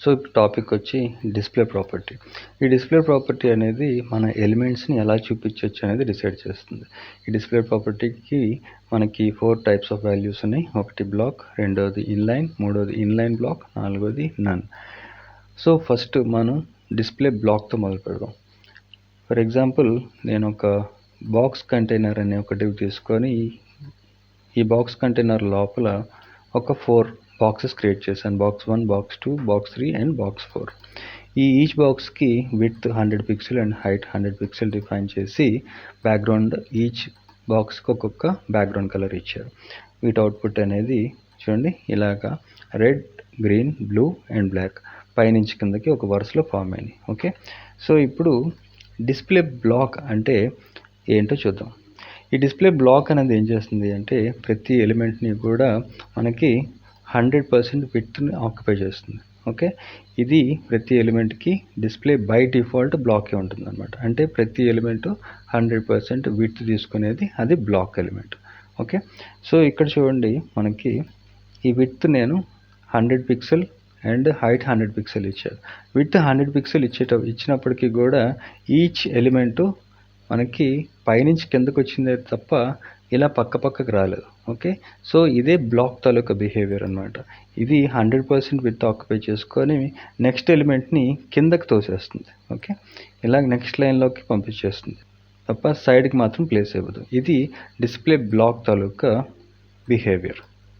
So topic వచ్చి display property. ఈ display property అనేది మన ఎలిమెంట్స్ని ఎలా చూపించవచ్చు అనేది డిసైడ్ చేస్తుంది. ఈ డిస్ప్లే ప్రాపర్టీకి మనకి 4 టైప్స్ ఆఫ్ వాల్యూస్ ఉన్నాయి. ఒకటి బ్లాక్, రెండోది ఇన్లైన్, మూడోది ఇన్లైన్ బ్లాక్, నాలుగోది నన్. సో ఫస్ట్ మనం డిస్ప్లే బ్లాక్తో మొదలు పెడదాం. ఫర్ ఎగ్జాంపుల్ నేను ఒక బాక్స్ కంటైనర్ అనే ఒక డివ్ తీసుకొని ఈ బాక్స్ కంటైనర్ లోపల ఒక 4 బాక్సెస్ క్రియేట్ చేశాను. Box 1, box 2, box 3 and box 4. Each బాక్స్కి width 100 pixel and height 100 pixel define చేసి బ్యాక్గ్రౌండ్ ఈచ్ బాక్స్కి ఒక్కొక్క బ్యాక్గ్రౌండ్ కలర్ ఇచ్చారు. వీటి అవుట్పుట్ అనేది చూడండి ఇలాగా red, green, blue and black పైనుంచి కిందకి ఒక వరుసలో ఫామ్ అయినాయి. ఓకే, సో ఇప్పుడు డిస్ప్లే బ్లాక్ అంటే ఏంటో చూద్దాం. ఈ డిస్ప్లే బ్లాక్ అనేది ఏం చేస్తుంది అంటే ప్రతి ఎలిమెంట్ని కూడా మనకి 100% విడ్త్ని ఆక్యుపై చేస్తుంది. ఓకే, ఇది ప్రతి ఎలిమెంట్కి డిస్ప్లే బై డిఫాల్ట్ బ్లాకే ఉంటుంది అనమాట. అంటే ప్రతి ఎలిమెంట్ 100% విడ్త్ తీసుకునేది అది బ్లాక్ ఎలిమెంట్. ఓకే, సో ఇక్కడ చూడండి మనకి ఈ విడ్త్ నేను 100 పిక్సెల్ అండ్ హైట్ 100 పిక్సెల్ ఇచ్చారు. విడ్త్ 100 పిక్సెల్ ఇచ్చినప్పటికీ కూడా ఈచ్ ఎలిమెంటు మనకి పైనుంచి కిందకు వచ్చిందే తప్ప ఇలా పక్కకు రాలేదు. ఓకే, సో ఇదే బ్లాక్ తాలూకా బిహేవియర్ అనమాట. ఇది 100% విడ్త్ ఆక్యుపై చేసుకొని నెక్స్ట్ ఎలిమెంట్ని కిందకి తోసేస్తుంది. ఓకే, ఇలా నెక్స్ట్ లైన్లోకి పంపించేస్తుంది తప్ప సైడ్కి మాత్రం ప్లేస్ ఇవ్వదు. ఇది డిస్ప్లే బ్లాక్ తాలూకా బిహేవియర్.